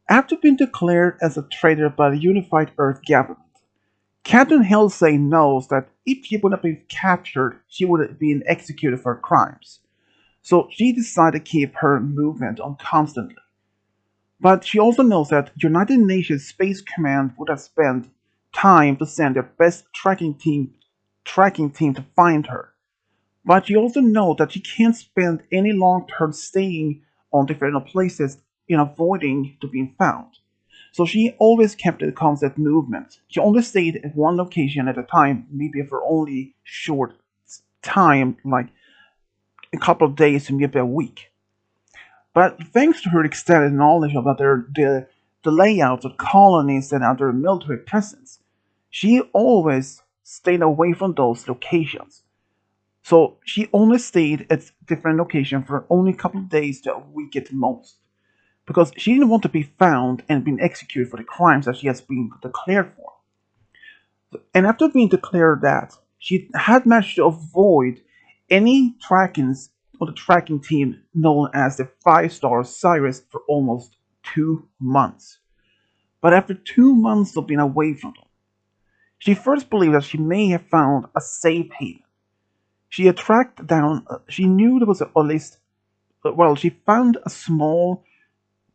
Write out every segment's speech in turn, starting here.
After being declared as a traitor by the Unified Earth government, Captain Halsey knows that if she would have been captured, she would have been executed for her crimes. So she decided to keep her movement on constantly. But she also knows that United Nations Space Command would have spent time to send their best tracking team to find her. But she also knows that she can't spend any long term staying on different places in avoiding to being found. So she always kept a constant movement. She only stayed at one location at a time, maybe for only short time, like a couple of days to maybe a week. But thanks to her extended knowledge about the layouts of colonies and other military presence, she always stayed away from those locations. So she only stayed at different locations for only a couple of days to a week at most. Because she didn't want to be found and being executed for the crimes that she has been declared for. And after being declared that, she had managed to avoid any trackings or the tracking team known as the Five Star Cyrus for almost 2 months. But after 2 months of being away from them, she first believed that she may have found a safe haven. She had tracked down, she knew there was at least, well, she found a small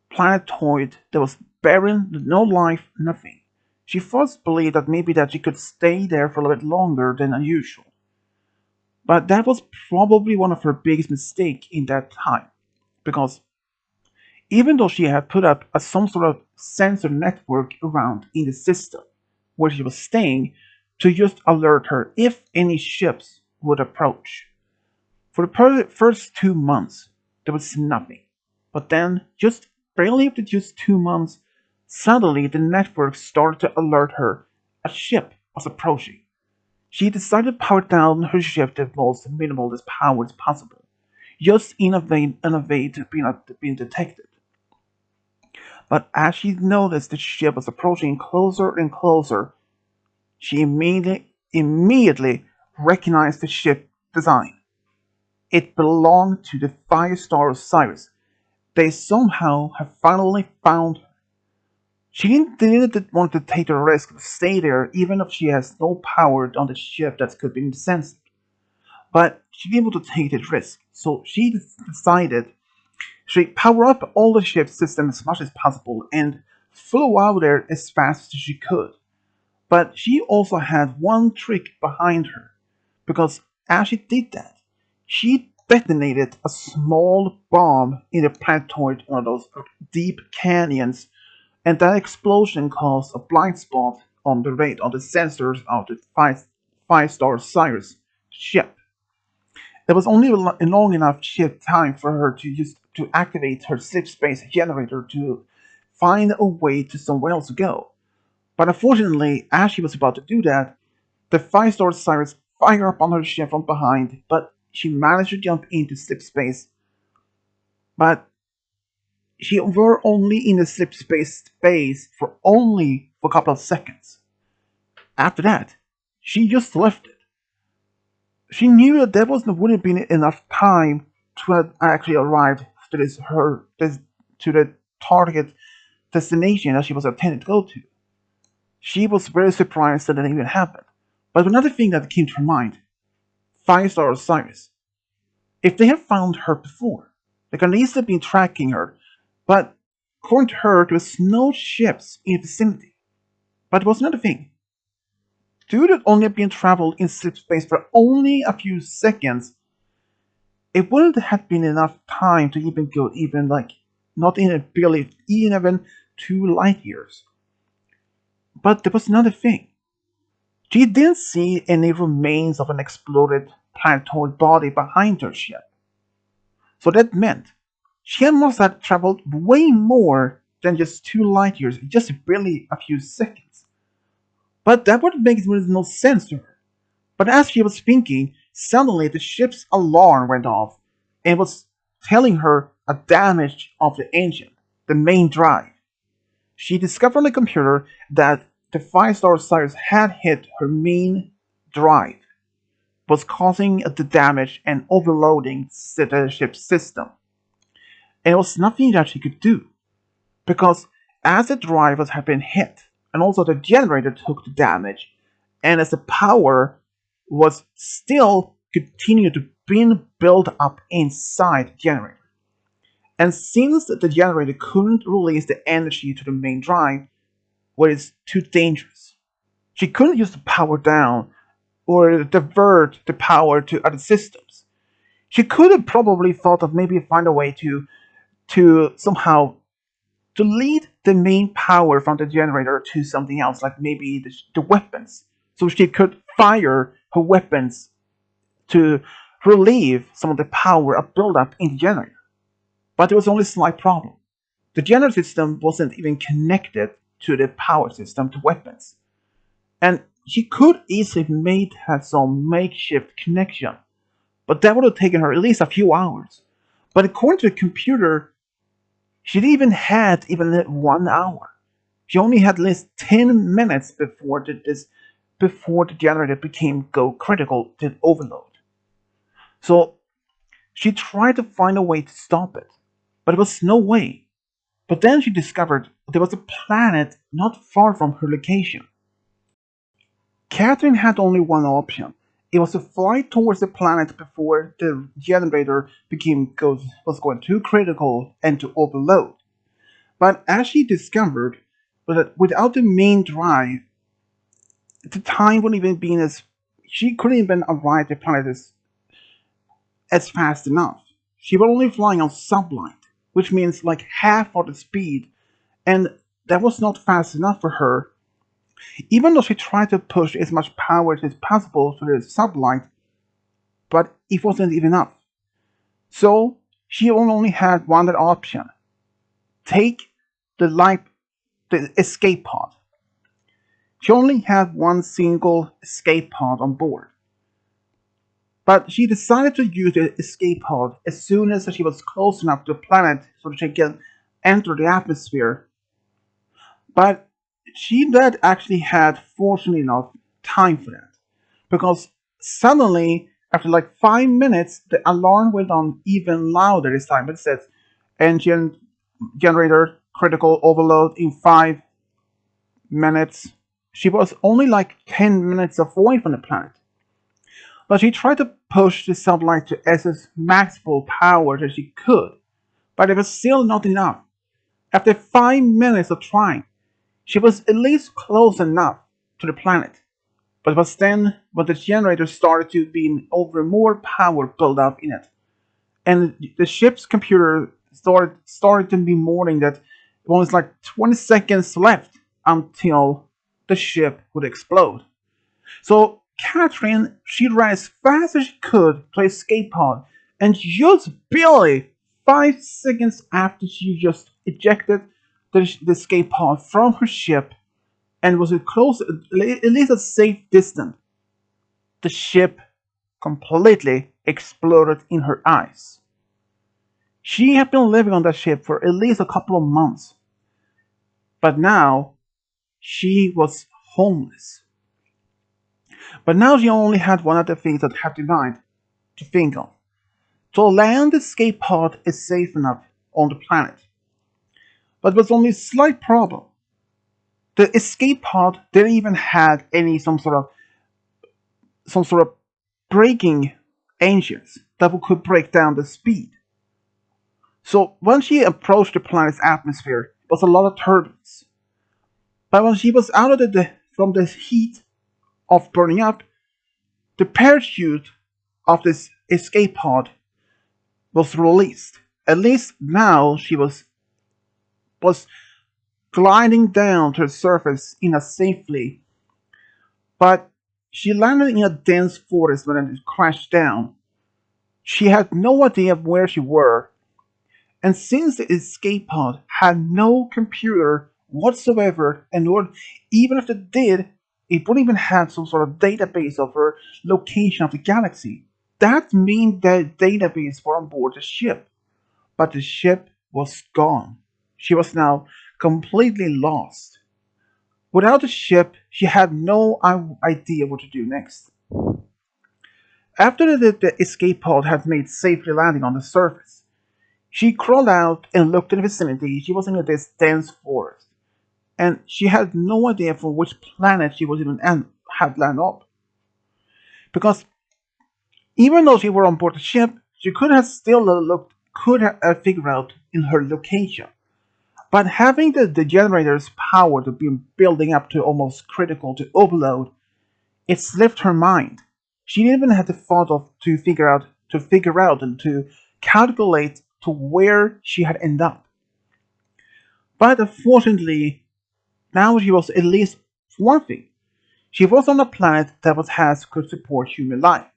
planetoid that was barren, no life, nothing. She first believed that maybe that she could stay there for a little bit longer than unusual. But that was probably one of her biggest mistakes in that time. Because even though she had put up some sort of sensor network around in the system where she was staying to just alert her if any ships would approach. For the first 2 months, there was nothing. But then, just barely after just 2 months, suddenly the network started to alert her a ship was approaching. She decided to power down her ship to the most minimal power as possible, just in a way to be not being detected. But as she noticed the ship was approaching closer and closer, she immediately recognized the ship design. It belonged to the five-star Cyrus. They somehow have finally found her. She didn't want to take the risk to stay there even if she has no power on the ship that could be sensitive. But she didn't want to take the risk, so she decided she power up all the ship's systems as much as possible and flew out there as fast as she could. But she also had one trick behind her, because as she did that, she detonated a small bomb in the planetoid, one of those deep canyons, and that explosion caused a blind spot on the rate on the sensors of the five-star Cyrus ship. There was only a long enough ship time for her to use to activate her slip space generator to find a way to somewhere else to go. But unfortunately, as she was about to do that, the five-star Cyrus fired up on her ship from behind, but she managed to jump into slip space. But she were only in the slip space for a couple of seconds. After that, she just left it. She knew that there wouldn't be enough time to have actually arrived to to the target destination that she was intended to go to. She was very surprised that it even happened. But another thing that came to her mind, five-star Osiris. If they had found her before, they could at least have been tracking her. But according to her, there was no ships in the vicinity. But there was another thing. Due to only being traveled in sleep space for only a few seconds, it wouldn't have been enough time to even go even like not in a barely even 2 light years. But there was another thing. She didn't see any remains of an exploded planetoid body behind her ship. So that meant she must have traveled way more than just 2 light years, just barely a few seconds. But that would make no sense to her. But as she was thinking, suddenly the ship's alarm went off and was telling her a damage of the engine, the main drive. She discovered on the computer that the five-star Cyrus had hit her main drive, was causing the damage and overloading the ship's system. And there was nothing that she could do because as the drivers had been hit, and also the generator took the damage, and as the power was still continued to be built up inside the generator. And since the generator couldn't release the energy to the main drive, well, it's too dangerous. She couldn't use the power down or divert the power to other systems. She could have probably thought of maybe find a way to somehow to lead the main power from the generator to something else, like maybe the weapons, so she could fire her weapons to relieve some of the power of buildup in the generator. But there was only a slight problem. The generator system wasn't even connected to the power system to weapons, and she could easily made had some makeshift connection, but that would have taken her at least a few hours. But according to the computer, she even had even 1 hour. She only had at least 10 minutes before the generator became go critical to overload. So she tried to find a way to stop it, but there was no way. But then she discovered there was a planet not far from her location. Catherine had only one option. It was to fly towards the planet before the generator was going too critical and to overload. But as she discovered that without the main drive, the time wouldn't even be as she couldn't even arrive at the planet as fast enough. She was only flying on sublight, which means like half of the speed, and that was not fast enough for her. Even though she tried to push as much power as possible to the sublight, but it wasn't even enough. So she only had one other option: take the light, the escape pod. She only had one single escape pod on board. But she decided to use the escape pod as soon as she was close enough to the planet so that she can enter the atmosphere. But she did actually had, fortunately enough, time for that. Because suddenly, after like 5 minutes, the alarm went on even louder this time. It says, engine generator critical overload in 5 minutes. She was only like 10 minutes away from the planet. But she tried to push the sublight to its maximal power that she could, but it was still not enough. After 5 minutes of trying, she was at least close enough to the planet. But it was then when the generator started to be over more power built up in it. And the ship's computer started to be warning that it was like 20 seconds left until the ship would explode. So Catherine, she ran as fast as she could to escape pod, and just barely 5 seconds after she just ejected the escape pod from her ship and was close, at least a safe distance, the ship completely exploded in her eyes. She had been living on that ship for at least a couple of months, but now she was homeless. But now she only had one other thing that had to mind to think of. To land the escape pod is safe enough on the planet. But there was only a slight problem. The escape pod didn't even have any some sort of braking engines that could break down the speed. So when she approached the planet's atmosphere, there was a lot of turbulence. But when she was out of from the heat of burning up, the parachute of this escape pod was released. At least now she was gliding down to the surface in a safely, but she landed in a dense forest when it crashed down. She had no idea of where she were, and since the escape pod had no computer whatsoever, and even if it did, it wouldn't even have some sort of database of her location of the galaxy. That means that database was on board the ship, but the ship was gone. She was now completely lost. Without the ship, she had no idea what to do next. After the escape pod had made safely landing on the surface, she crawled out and looked in the vicinity. She was in this dense forest. and she had no idea from which planet she was even had landed up. Because even though she were on board the ship, she could have still could have figured out in her location. But having the generator's power to be building up to almost critical to overload, it slipped her mind. She didn't even have the thought of to figure out and to calculate to where she had ended up. But unfortunately, now she was at least one thing. She was on a planet that could support human life,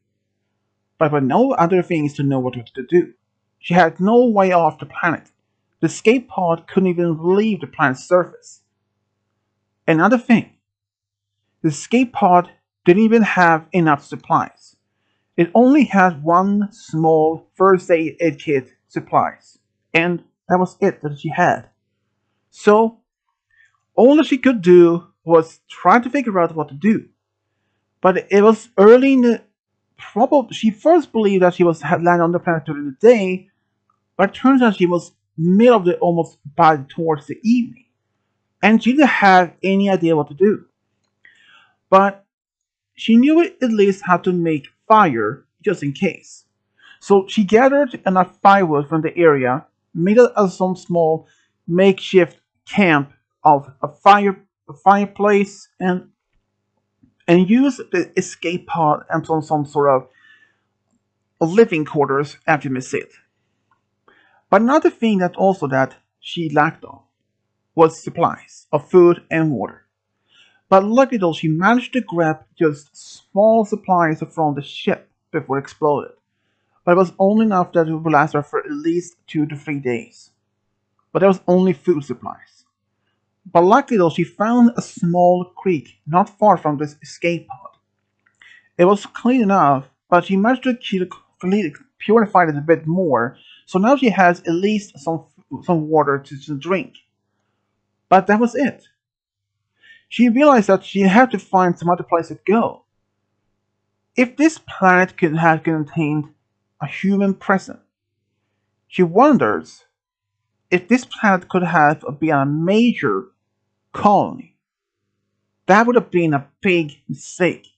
but with no other things to know what to do. She had no way off the planet. The escape pod couldn't even leave the planet's surface. Another thing, the escape pod didn't even have enough supplies. It only had one small first aid kit supplies, and that was it that she had. So all that she could do was try to figure out what to do. But it was early in the probably she first believed that she had landed on the planet during the day, but it turns out she was middle of the almost by towards the evening, and she didn't have any idea what to do. But she knew at least how to make fire just in case. So she gathered enough firewood from the area, made some small makeshift camp of a fireplace, and used the escape pod and some sort of living quarters after it. But another thing that she lacked of was supplies of food and water. But luckily though, she managed to grab just small supplies from the ship before it exploded. But it was only enough that it would last her for at least 2 to 3 days. But that was only food supplies. But luckily though, she found a small creek not far from this escape pod. It was clean enough, but she managed to purify it a bit more, so now she has at least some water to drink. But that was it. She realized that she had to find some other place to go. If this planet could have contained a human presence, she wonders if this planet could have been a major colony. That would have been a big mistake.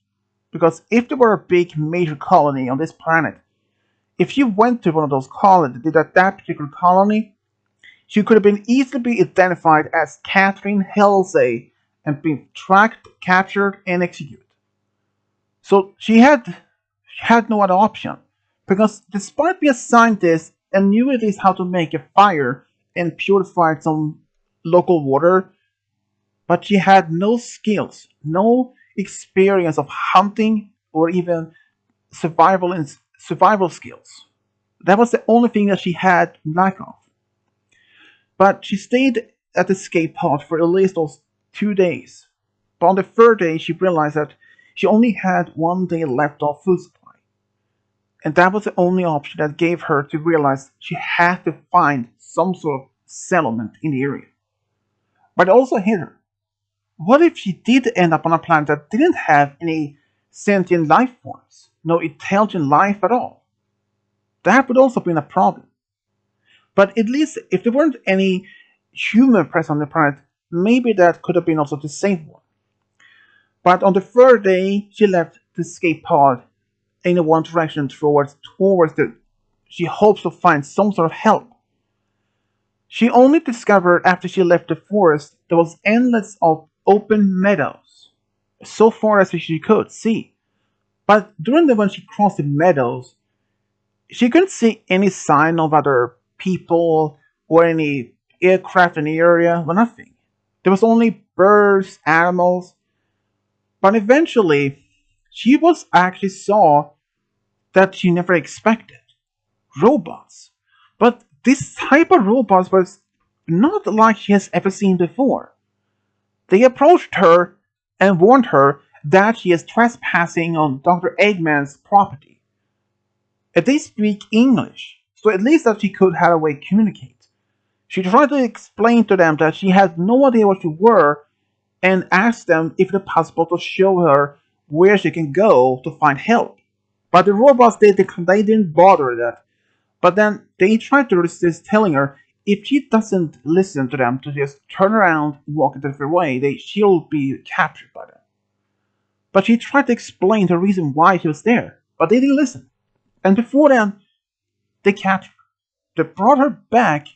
Because if there were a big major colony on this planet, if you went to one of those colonies, that particular colony, she could have been easily be identified as Catherine Halsey and been tracked, captured, and executed. So she had no other option. Because despite being a scientist and knew at least how to make a fire and purify some local water, but she had no skills, no experience of hunting or even survival skills. That was the only thing that she had lack of. But she stayed at the escape pod for at least those 2 days. But on the third day, she realized that she only had one day left of food supply. And that was the only option that gave her to realize she had to find some sort of settlement in the area. But it also hit her. What if she did end up on a planet that didn't have any sentient life forms? No intelligent life at all? That would also be a problem. But at least if there weren't any human presence on the planet, maybe that could have been also the same one. But on the third day, she left the escape pod in one direction towards the. She hopes to find some sort of help. She only discovered after she left the forest there was endless of open meadows, so far as she could see. But during the when she crossed the meadows, she couldn't see any sign of other people or any aircraft in the area, or nothing. There was only birds, animals. But eventually, she was actually saw that she never expected robots. But this type of robots was not like she has ever seen before. They approached her and warned her that she is trespassing on Dr. Eggman's property. If they speak English, so at least that she could have a way to communicate. She tried to explain to them that she had no idea what they were and asked them if it was possible to show her where she can go to find help. But the robots, they didn't bother that. But then they tried to resist telling her if she doesn't listen to them to just turn around and walk a different way, she'll be captured by them. But she tried to explain the reason why she was there, but they didn't listen. And before then, they captured her. They brought her back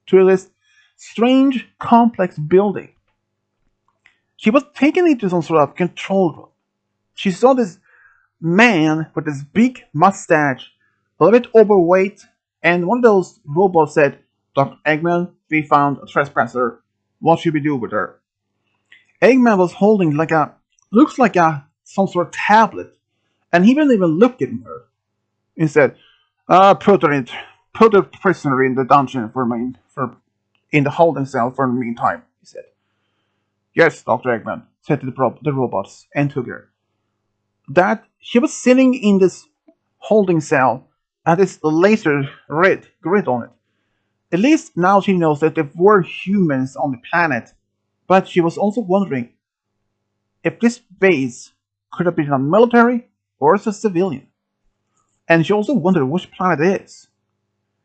to this strange, complex building. She was taken into some sort of control room. She saw this man with this big mustache, a little bit overweight, and one of those robots said, "Dr. Eggman, we found a trespasser. What should we do with her?" Eggman was holding looks like a some sort of tablet, and he didn't even look at her. He said, put the prisoner in the dungeon in the holding cell for the meantime," he said. "Yes, Dr. Eggman," said the robots, and took her. That she was sitting in this holding cell had this laser grid on it. At least now she knows that there were humans on the planet, but she was also wondering if this base could have been a military or a civilian. And she also wondered which planet it is.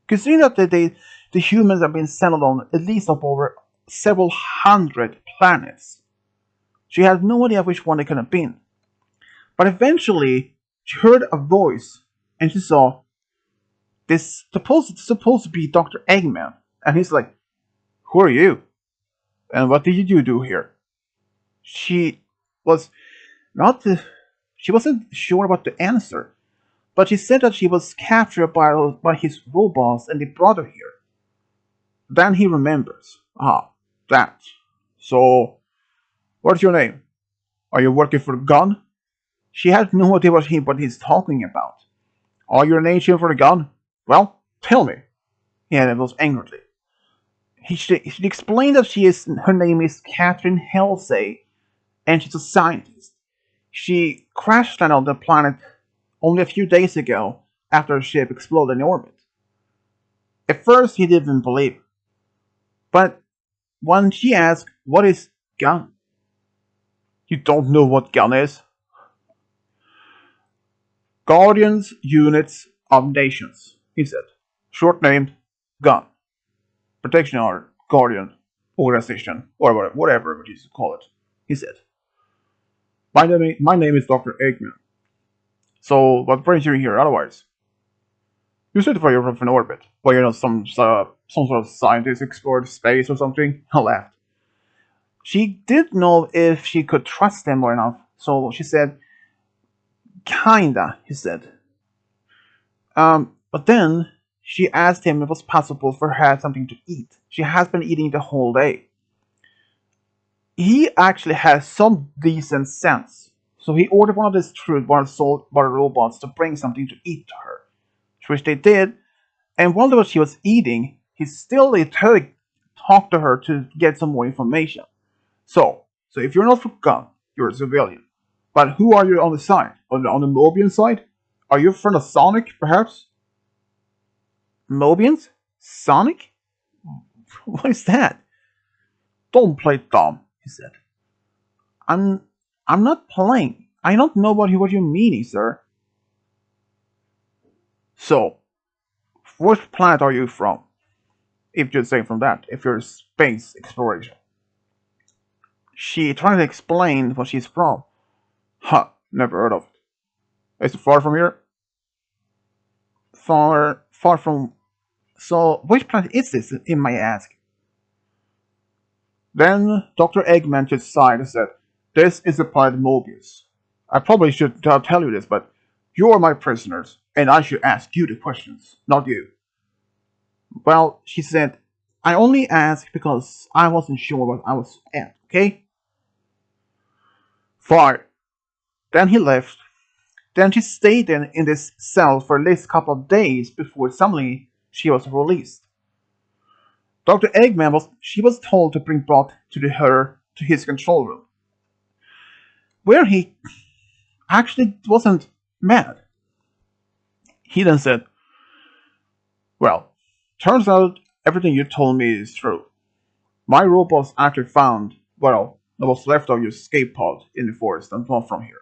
Considering that the humans have been settled on at least up over several hundred planets, she had no idea which one it could have been. But eventually, she heard a voice, and she saw this supposed to be Dr. Eggman. And he's like, "Who are you? And what did you do here?" She was not she wasn't sure about the answer, but she said that she was captured by his robots and they brought her here. Then he remembers. Ah, that. So, what's your name? Are you working for Gun? She had no idea what he's talking about. Are you an agent for the Gun? Well, tell me. He added those angrily. She explained that her name is Catherine Halsey, and she's a scientist. She crash landed on the planet only a few days ago after her ship exploded in orbit. At first, he didn't believe her. But when she asked, "What is Gun?" "You don't know what Gun is?" "Guardians Units of Nations," he said. "Short named Gun. Protection or Guardian Organization, or whatever it is you call it," he said. My name is Dr. Eggman. So, what brings you here otherwise?" "You said for you're from an orbit. Well, some sort of scientist explored space or something." I laughed. She didn't know if she could trust him or not, so she said, "Kinda," he said. But then she asked him if it was possible for her to have something to eat. She has been eating the whole day. He actually has some decent sense, so he ordered one of his troops, one of the robots, to bring something to eat to her, which they did. And while she was eating, he still talked to her to get some more information. So if you're not for gun, you're a civilian. But who are you on the side? On the Mobian side? Are you a friend of Sonic, perhaps? Mobians? Sonic? What is that? Don't play dumb, he said. I'm I'm not playing. I don't know what you mean, sir. So, which planet are you from? If you'd say from that, if you're space exploration. She tried to explain what she's from. Huh, never heard of it. Is it far from here? Far from. So, which planet is this, it might ask? Then Dr. Eggman just sighed and said, "This is the planet Mobius. I probably should tell you this, but you are my prisoners, and I should ask you the questions, not you." "Well," she said, "I only asked because I wasn't sure what I was at, okay?" Fine. Then he left. Then she stayed in this cell for at least a couple of days before suddenly she was released. Dr. Eggman was told to bring brought her to his control room, where he actually wasn't mad. He then said, "Well, turns out everything you told me is true. My robots actually found, well, what was left of your escape pod in the forest and not from here.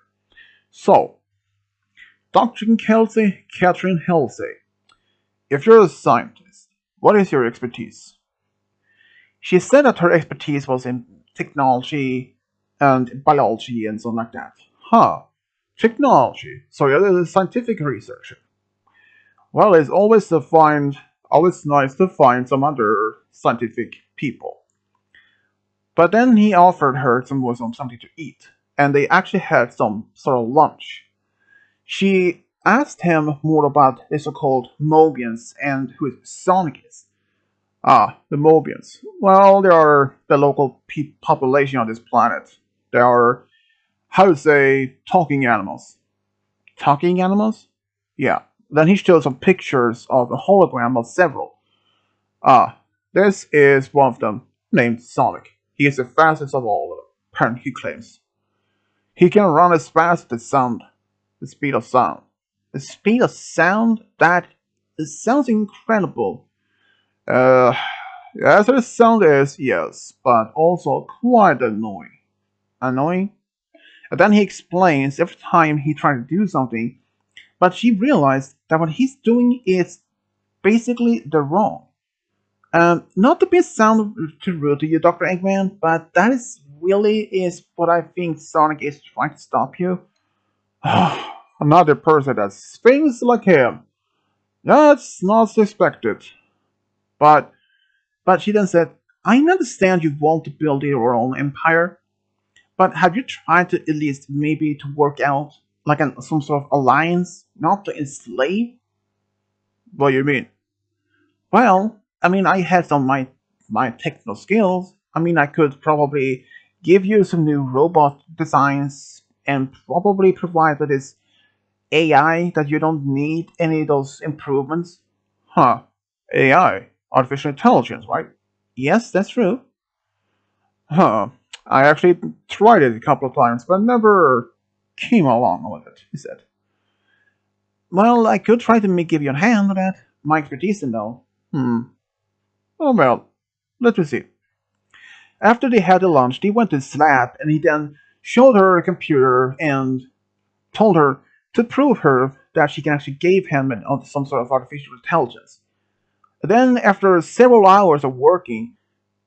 So, Dr. Catherine Halsey, if you're a scientist, What is your expertise? She said that her expertise was in technology and biology and something like that. Huh. Technology. So you're a scientific researcher. Well, it's always nice to find some other scientific people. But then he offered her something to eat, and they actually had some sort of lunch. She asked him more about the so-called Mobians and who Sonic is. Ah, the Mobians. Well, they are the local population on this planet. They are, how to say, talking animals. Talking animals? Yeah. Then he showed some pictures of a hologram of several. Ah, this is one of them, named Sonic. He is the fastest of all of them, apparently he claims. He can run as fast as the sound, the speed of sound. The speed of sound? That it sounds incredible. Uh, yes, the sound is, yes, but also quite annoying. Annoying? And then he explains every time he tried to do something, but she realized that what he's doing is basically the wrong. Not to be sound too rude to you, Dr. Eggman, but that is really is what I think Sonic is trying to stop you. Another person that thinks like him. That's not suspected. But she then said, I understand you want to build your own empire, but have you tried to at least maybe to work out like some sort of alliance, not to enslave? What do you mean? Well, I mean, I had some my technical skills. I mean, I could probably give you some new robot designs and probably provide with this AI that you don't need any of those improvements. Huh? AI, artificial intelligence, right? Yes, that's true. Huh? I actually tried it a couple of times, but never came along with it. He said. Well, I could try to give you a hand with that. My expertise, though. Hmm. Oh well, let me see. After they had the lunch, they went to his lab, and he then showed her a computer and told her to prove her that she can actually give him some sort of artificial intelligence. Then, after several hours of working,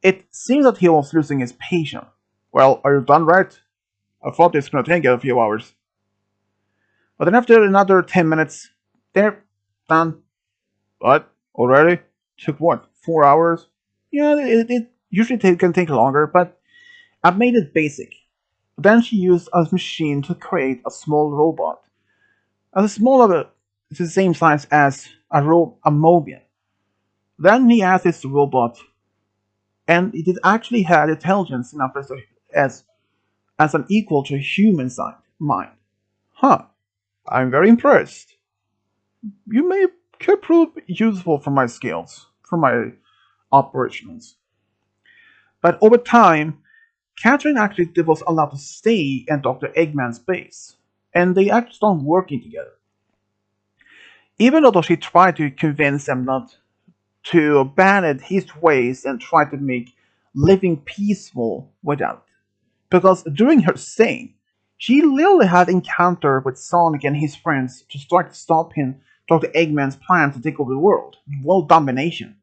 it seemed that he was losing his patience. Well, are you done, right? I thought this was going to take a few hours. But then, after another 10 minutes, they're done. What? Already? Took what? 4 hours? Yeah, it usually can take longer, but I made it basic. Then she used a machine to create a small robot. As small of a, it's the same size as a Mobian. Then he asked this robot, and it actually had intelligence enough as, as an equal to a human mind. Huh, I'm very impressed. You may could prove useful for my skills, for my operations. But over time, Catherine actually was allowed to stay in Dr. Eggman's base, and they actually started working together. Even though she tried to convince him not to abandon his ways and try to make living peaceful without. Because during her stay, she literally had encounter with Sonic and his friends to start to stop him, Dr. Eggman's plan to take over the world domination.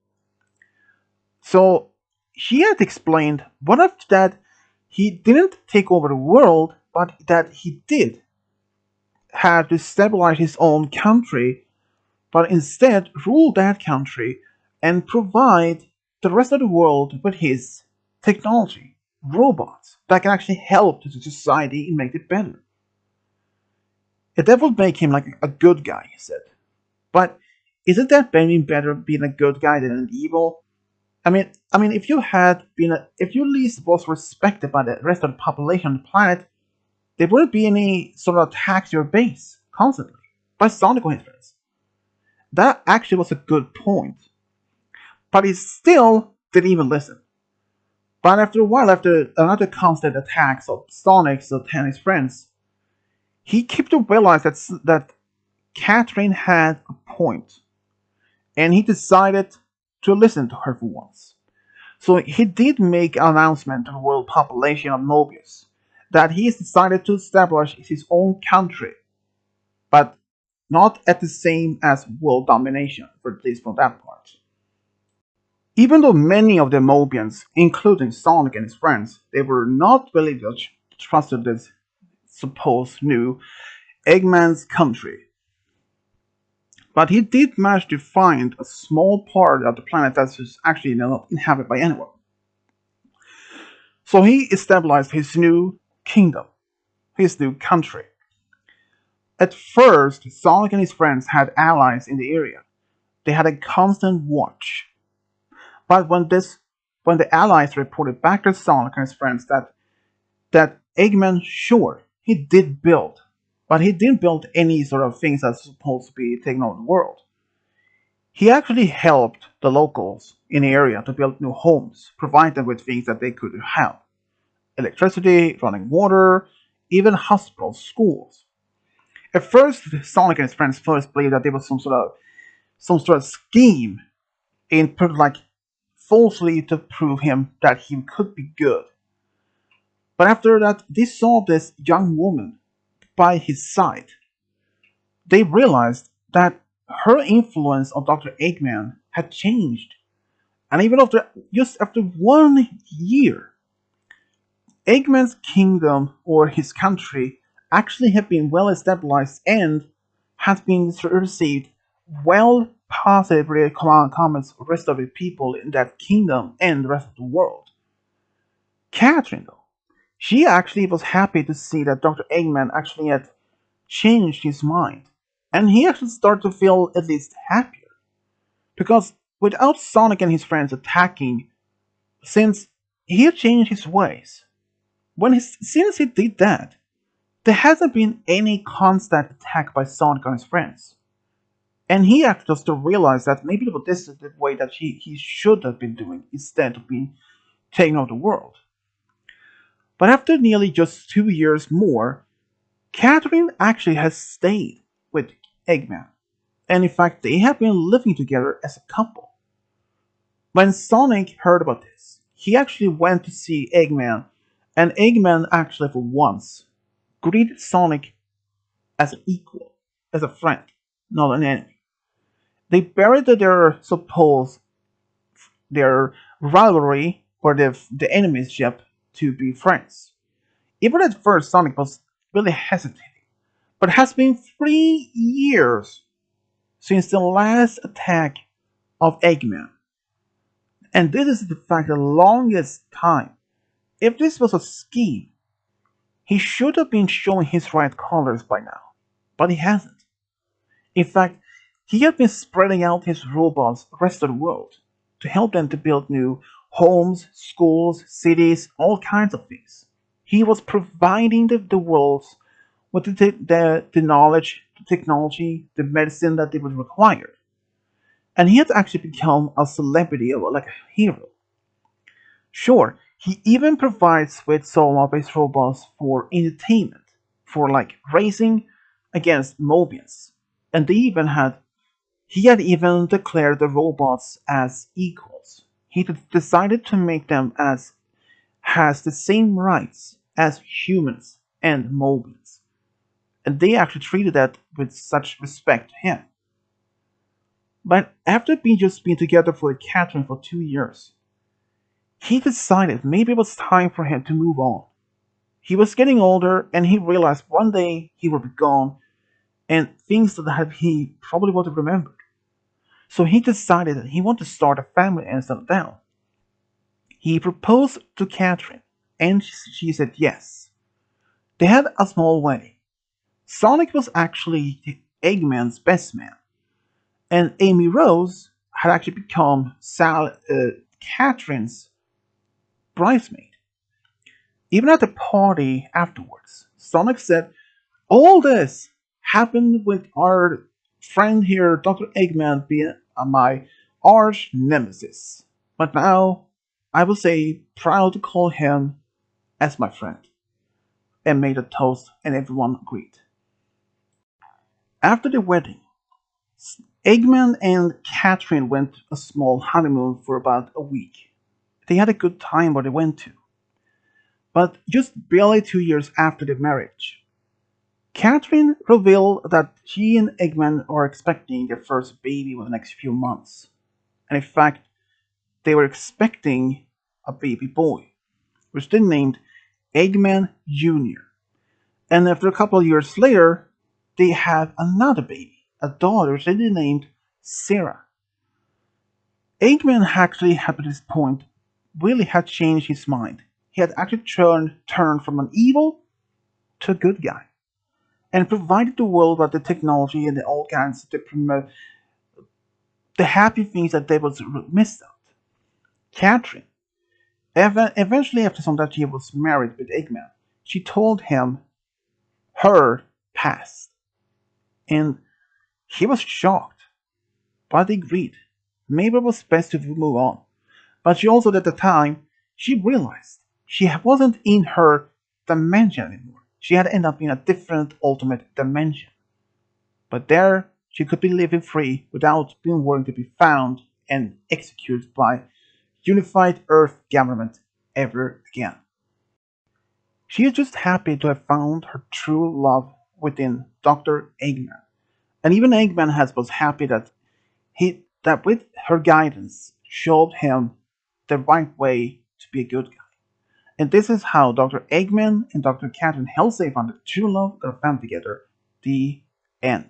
So she had explained what if that he didn't take over the world, but that he did had to stabilize his own country, but instead rule that country and provide the rest of the world with his technology, robots that can actually help the society and make it better. That would make him like a good guy, he said. But isn't that better being a good guy than an evil? If you had been, if you at least was respected by the rest of the population on the planet, there wouldn't be any sort of attacks to your base constantly by Sonic and his friends. That actually was a good point, but he still didn't even listen. But after a while, after another constant attacks of Sonic's and his friends, he came to realize that Catherine had a point, and he decided to listen to her for once. So he did make an announcement to the world population of Mobius that he has decided to establish his own country, but not at the same as world domination, for at least for that part. Even though many of the Mobians, including Sonic and his friends, they were not really trusted this supposed new Eggman's country. But he did manage to find a small part of the planet that is actually not inhabited by anyone. So he established his new kingdom, his new country. At first, Sonic and his friends had allies in the area. They had a constant watch. But when the allies reported back to Sonic and his friends that Eggman, sure, he did build, but he didn't build any sort of things that's supposed to be taking over the world. He actually helped the locals in the area to build new homes, provide them with things that they could have: electricity, running water, even hospitals, schools. At first, Sonic and his friends first believed that there was some sort of scheme in like falsely to prove him that he could be good. But after that, they saw this young woman by his side. They realized that her influence on Dr. Eggman had changed. And even after 1 year, Eggman's kingdom or his country actually had been well established and had been received well positive comments from the rest of the people in that kingdom and the rest of the world. Catherine, though, she actually was happy to see that Dr. Eggman actually had changed his mind. And he actually started to feel at least happier. Because without Sonic and his friends attacking, since he had changed his ways, since he did that, there hasn't been any constant attack by Sonic and his friends. And he actually just realized that maybe this is the way that he should have been doing instead of being taking over the world. But after nearly just 2 years more, Catherine actually has stayed with Eggman. And in fact, they have been living together as a couple. When Sonic heard about this, he actually went to see Eggman, and Eggman actually, for once, greeted Sonic as an equal, as a friend, not an enemy. They buried their rivalry or the enemyship to be friends. Even at first, Sonic was really hesitating, but it has been 3 years since the last attack of Eggman. And this is in fact the longest time. If this was a scheme, he should have been showing his right colors by now. But he hasn't. In fact, he had been spreading out his robots the rest of the world to help them to build new homes, schools, cities, all kinds of things. He was providing the world with the knowledge, the technology, the medicine that they would require. And he had actually become a celebrity, or like a hero. Sure, he even provides with some of his robots for entertainment, for like racing against Mobians. And he had even declared the robots as equals. He decided to make them as has the same rights as humans and Mobians. And they actually treated that with such respect to him. But after being just been together with Catherine for 2 years, he decided maybe it was time for him to move on. He was getting older and he realized one day he would be gone and things that he probably would have remembered. So he decided that he wanted to start a family and settle down. He proposed to Catherine and she said yes. They had a small wedding. Sonic was actually Eggman's best man, and Amy Rose had actually become Catherine's bridesmaid. Even at the party afterwards, Sonic said, "All this happened with our friend here, Dr. Eggman, being my arch nemesis. But now, I will say, proud to call him as my friend," and made a toast, and everyone agreed. After the wedding, Eggman and Catherine went a small honeymoon for about a week. They had a good time where they went to. But just barely 2 years after the marriage, Catherine revealed that she and Eggman are expecting their first baby within the next few months. And in fact, they were expecting a baby boy, which they named Eggman Jr. And after a couple of years later, they had another baby, a daughter which they named Sarah. Eggman actually, at this point, really had changed his mind. He had actually turned from an evil to a good guy and provided the world with the technology and the all kinds to promote the happy things that they was missed out. Catherine, eventually after some that she was married with Eggman, she told him her past, and he was shocked, but agreed. Maybe it was best to move on. But she also, at the time, she realized she wasn't in her dimension anymore. She had ended up in a different ultimate dimension. But there, she could be living free without being worried to be found and executed by unified Earth government ever again. She is just happy to have found her true love within Dr. Eggman. And even Eggman was happy that with her guidance showed him the right way to be a good guy. And this is how Dr. Eggman and Dr. Catherine Halsey found the true love that are found together. The end.